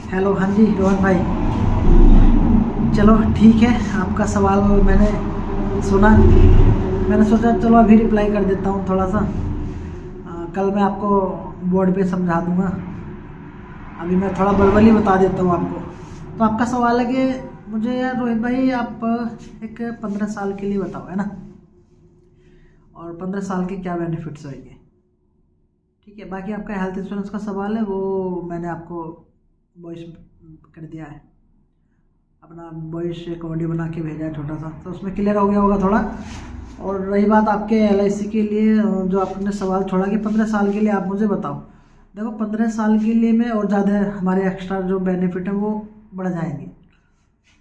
Hello, हाँ जी रोहन भाई। चलो ठीक है, आपका सवाल मैंने सुना। मैंने सोचा चलो अभी रिप्लाई कर देता हूँ थोड़ा सा। कल मैं आपको बोर्ड पे समझा दूँगा। अभी मैं थोड़ा वर्बली बता देता हूँ आपको। तो आपका सवाल है कि मुझे यार रोहित भाई आप एक 15 साल के लिए बताओ, है ना, और 15 साल के क्या बेनिफिट्स रहेंगे। ठीक है, बाकी आपका हेल्थ इंश्योरेंस का सवाल है वो मैंने आपको वॉइस कर दिया है, अपना वॉइस एक ऑडियो बना के भेजा है छोटा सा, तो उसमें क्लियर हो गया होगा थोड़ा। और रही बात आपके LIC के लिए, जो आपने सवाल छोड़ा कि 15 साल के लिए आप मुझे बताओ। देखो 15 साल के लिए में और ज़्यादा हमारे एक्स्ट्रा जो बेनिफिट है वो बढ़ जाएंगे,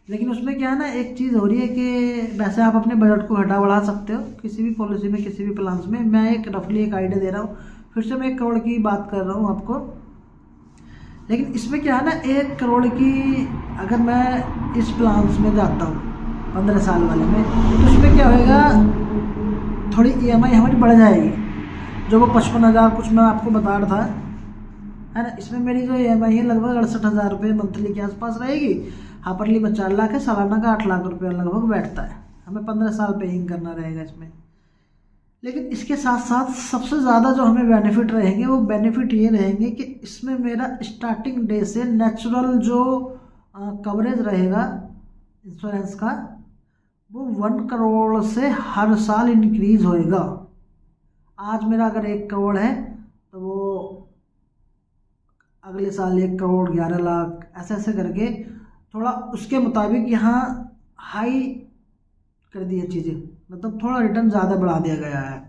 लेकिन उसमें क्या है ना, एक चीज़ हो रही है कि वैसे आप अपने बजट को घटा बढ़ा सकते हो किसी भी पॉलिसी में, किसी भी प्लान्स में। मैं एक रफली एक आइडिया दे रहा हूँ, फिर से मैं 1 करोड़ की बात कर रहा हूँ आपको। लेकिन इसमें क्या है ना, 1 करोड़ की अगर मैं इस प्लान्स में जाता हूँ 15 साल वाले में, तो उसमें क्या होएगा, थोड़ी EMI हमारी बढ़ जाएगी। जो वो 55,000 कुछ मैं आपको बता रहा था, है ना, इसमें मेरी जो EMI है लगभग 68,000 रुपये मंथली के आसपास रहेगी। हाफरली में 4 लाख है, सालाना का 8 लाख रुपये लगभग बैठता है। हमें 15 साल पेइंग करना रहेगा इसमें। लेकिन इसके साथ साथ सबसे ज़्यादा जो हमें बेनिफिट रहेंगे वो बेनिफिट ये रहेंगे कि इसमें मेरा स्टार्टिंग डे से नेचुरल जो कवरेज रहेगा इंश्योरेंस का, वो 1 करोड़ से हर साल इंक्रीज होएगा। आज मेरा अगर 1 करोड़ है तो वो अगले साल 1 करोड़ 11 लाख ऐसे ऐसे करके थोड़ा उसके मुताबिक यहाँ हाई कर दी है चीज़ें, मतलब थोड़ा रिटर्न ज़्यादा बढ़ा दिया गया है।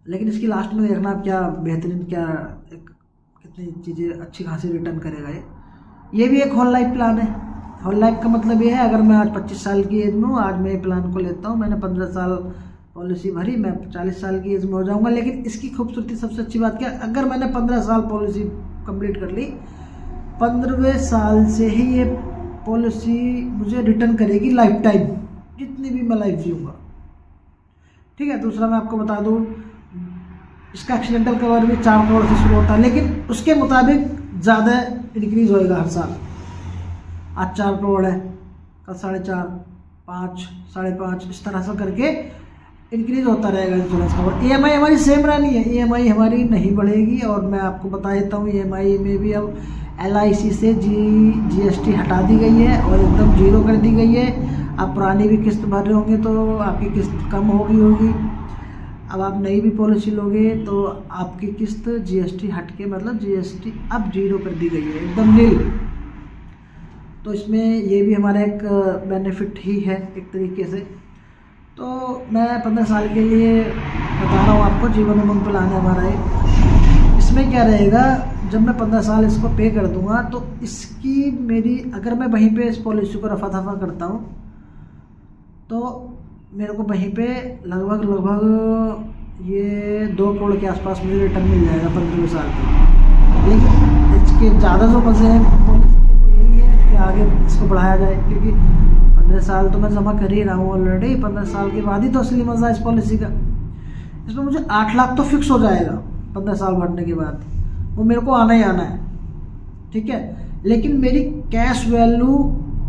लेकिन इसकी लास्ट में देखना आप क्या बेहतरीन, क्या एक कितनी चीज़ें अच्छी खासी रिटर्न करेगा ये भी एक होल लाइफ प्लान है। होल लाइफ का मतलब ये है, अगर मैं आज 25 साल की एज में हूँ, आज मैं प्लान को लेता हूँ, मैंने 15 साल पॉलिसी भरी, मैं 40 साल की एज में हो जाऊँगा। लेकिन इसकी खूबसूरती सबसे अच्छी बात क्या, अगर मैंने 15 साल पॉलिसी कंप्लीट कर ली, 15वें साल से ही ये पॉलिसी मुझे रिटर्न करेगी लाइफ टाइम, जितनी भी मैं लाइफ जीऊँगा। ठीक है, दूसरा मैं आपको बता दूँ, इसका एक्सीडेंटल कवर भी 4 करोड़ से शुरू होता है, लेकिन उसके मुताबिक ज़्यादा इंक्रीज होएगा हर साल। आज 4 करोड़ है, कल 4.5, 5, 5.5, इस तरह से करके इंक्रीज होता रहेगा इंश्योरेंस कवर। EMI हमारी सेम रहनी है, EMI हमारी नहीं बढ़ेगी। और मैं आपको बता देता हूँ, EMI में भी अब LIC से GST हटा दी गई है और एकदम 0 कर दी गई है। आप पुरानी भी किस्त भर रहे होंगे तो आपकी किस्त कम होगी। अब आप नई भी पॉलिसी लोगे तो आपकी किस्त GST हट के, मतलब GST अब 0 कर दी गई है, एकदम नील। तो इसमें ये भी हमारा एक बेनिफिट ही है एक तरीके से। तो मैं 15 साल के लिए बता रहा हूँ आपको, जीवन उमंग प्लान है हमारा एक। इसमें क्या रहेगा, जब मैं 15 साल इसको पे कर दूंगा तो इसकी मेरी, अगर मैं वहीं पे इस पॉलिसी को रफा दफा करता हूँ तो मेरे को वहीं पे लगभग ये 2 करोड़ के आसपास मुझे रिटर्न मिल जाएगा 15वें साल के। लेकिन इसके ज़्यादा जो मज़े हैं पॉलिसी के वो यही है कि आगे इसको बढ़ाया जाए, क्योंकि 15 साल तो मैं जमा कर ही रहा हूँ ऑलरेडी। 15 साल के बाद ही तो असली मज़ा है इस पॉलिसी का। इसमें मुझे 8 लाख तो फिक्स हो जाएगा 15 साल भरने के बाद, वो मेरे को आना ही आना है। ठीक है, लेकिन मेरी कैश वैल्यू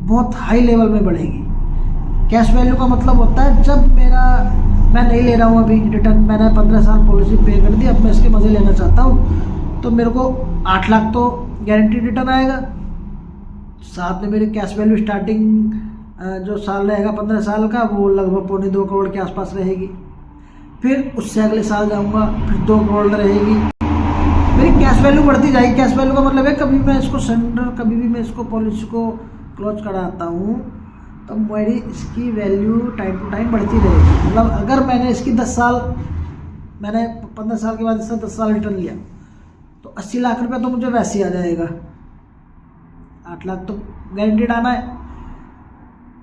बहुत हाई लेवल में बढ़ेगी। कैश वैल्यू का मतलब होता है, जब मैं नहीं ले रहा हूँ अभी रिटर्न, मैंने 15 साल पॉलिसी पे कर दी, अब मैं इसके मज़े लेना चाहता हूँ, तो मेरे को 8 लाख तो गारंटीड रिटर्न आएगा। साथ में मेरी कैश वैल्यू स्टार्टिंग जो साल रहेगा 15 साल का, वो लगभग 2.25 करोड़ के आसपास रहेगी। फिर उससे अगले साल जाऊँगा, फिर 2 करोड़ रहेगी। मेरी कैश वैल्यू बढ़ती जाएगी। कैश वैल्यू का मतलब है, कभी मैं इसको सरेंडर, कभी भी मैं इसको पॉलिसी को क्लोज कराता हूँ तो मेरी इसकी वैल्यू टाइम टू टाइम बढ़ती रहेगी। मतलब अगर मैंने इसकी 10 साल, मैंने 15 साल के बाद इसका 10 साल रिटर्न लिया तो 80 लाख रुपये तो मुझे वैसे ही आ जाएगा। 8 लाख तो गारंटीड आना है।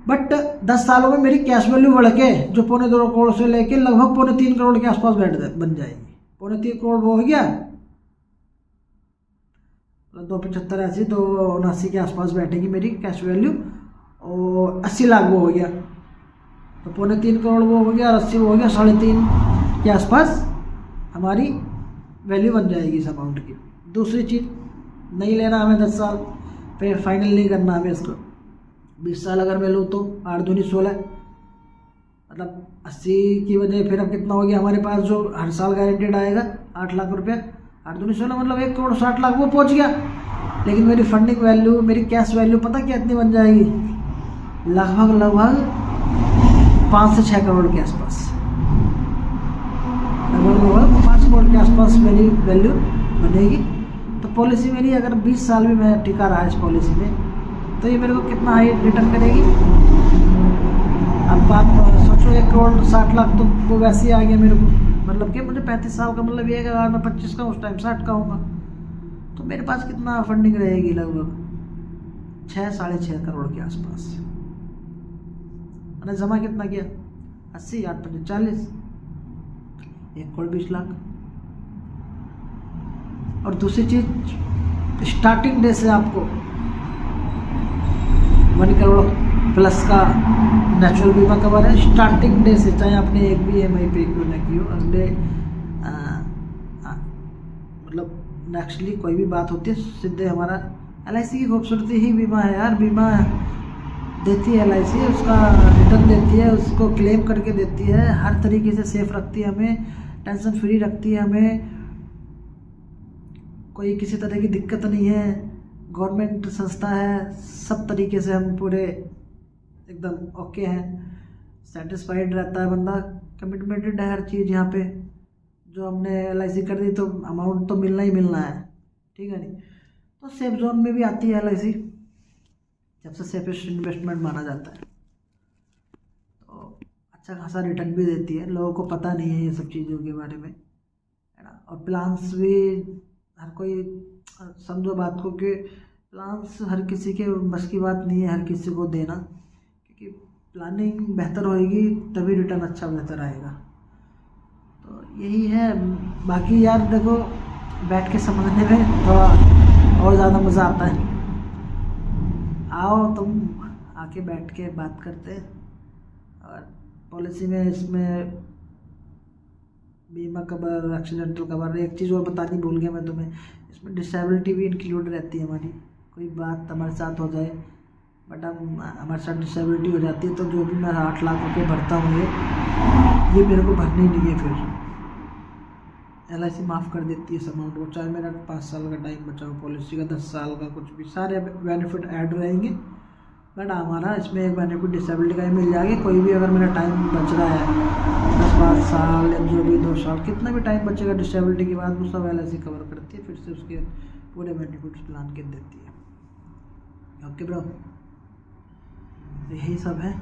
बट 10 सालों में मेरी कैश वैल्यू बढ़ के जो 2.25 करोड़ से लेके लगभग 3.25 करोड़ के आसपास बन जाएगी। 3.25 करोड़ वो हो गया, 275 ऐसी 279 के आसपास बैठेगी मेरी कैश वैल्यू, और 80 लाख वो हो गया, तो 3.25 करोड़ वो हो गया और 80 वो हो गया, 3.5 के आसपास हमारी वैल्यू बन जाएगी इस अमाउंट की। दूसरी चीज़, नहीं लेना हमें 10 साल, पे फाइनल नहीं करना हमें इसको। 20 साल अगर मैं लूँ तो 8 दूनी 16, मतलब 80 की वजह फिर अब कितना हो गया हमारे पास जो हर साल गारंटेड आएगा 8 लाख रुपया। 8 दूनी 16 मतलब 1,60,00,000 वो पहुँच गया। लेकिन मेरी फंडिंग वैल्यू, मेरी कैश वैल्यू पता क्या इतनी बन जाएगी, लगभग 5 से 6 करोड़ के आसपास, लगभग 5 करोड़ के आसपास मेरी वैल्यू बनेगी। तो पॉलिसी मेरी अगर 20 साल भी मैं टिका रहा इस पॉलिसी में, तो ये मेरे को कितना हाई रिटर्न करेगी। अब आप सोचो 1,60,00,000 तो वो वैसे ही आ गया मेरे को, मतलब कि मुझे 35 साल का मतलब ये है कि अगर मैं 25 का उस टाइम 60 का होऊंगा तो मेरे पास कितना फंडिंग रहेगी, लगभग 6-6.5 करोड़ के आसपास। मैंने जमा कितना किया, 80, 8 × 40, 1,20,00,000। और दूसरी चीज, स्टार्टिंग डे से आपको 1 करोड़ प्लस का नेचुरल बीमा कवर है स्टार्टिंग डे से, चाहे आपने एक भी EMI पे क्यों ना की हो। अगले मतलब नेक्स्टली कोई भी बात होती है सीधे हमारा LIC की खूबसूरती ही बीमा है यार। बीमा देती है LIC, उसका रिटर्न देती है, उसको क्लेम करके देती है, हर तरीके से सेफ रखती है हमें, टेंशन फ्री रखती है हमें, कोई किसी तरह की दिक्कत नहीं है। गवर्नमेंट संस्था है, सब तरीके से हम पूरे एकदम ओके हैं, सेटिस्फाइड रहता है बंदा, कमिटमेंटेड है हर चीज़ यहाँ पे। जो हमने LIC कर दी तो अमाउंट तो मिलना ही मिलना है, ठीक है नहीं। तो सेफ जोन में भी आती है LIC, सबसे सेफेस्ट इन्वेस्टमेंट माना जाता है। तो अच्छा खासा रिटर्न भी देती है, लोगों को पता नहीं है ये सब चीज़ों के बारे में, है ना। और प्लान्स भी हर कोई, समझो बात को कि प्लान्स हर किसी के बस की बात नहीं है हर किसी को देना, क्योंकि प्लानिंग बेहतर होएगी तभी रिटर्न अच्छा बेहतर आएगा। तो यही है। बाकी यार देखो, बैठ के समझने में थोड़ा और ज़्यादा मज़ा आता है। आओ तुम, आके बैठ के बात करते हैं। और पॉलिसी में इसमें बीमा कवर, एक्सीडेंटल कवर, एक चीज़ और बतानी भूल गया मैं तुम्हें, इसमें डिसेबिलिटी भी इंक्लूड रहती है हमारी। कोई बात हमारे साथ हो जाए बट हम हमारे साथ डिसेबिलिटी हो जाती है, तो जो भी मैं 8 लाख रुपये भरता हूँ ये मेरे को भरने ही नहीं है। फिर LIC माफ़ कर देती है इस अमाउंट को, चाहे मेरा 5 साल का टाइम बचा हो पॉलिसी का, 10 साल का, कुछ भी, सारे बेनिफिट ऐड रहेंगे। बट हमारा इसमें एक बेनिफिट डिसेबिलिटी का ही मिल जाएगा। कोई भी अगर मेरा टाइम बच रहा है 10-12 साल या जो भी 2 साल, कितना भी टाइम बचेगा डिसेबिलिटी के बाद, वो सब LIC कवर करती है, फिर से उसके पूरे बेनिफिट्स प्लान के देती है। ओके ब्रो, यही सब है।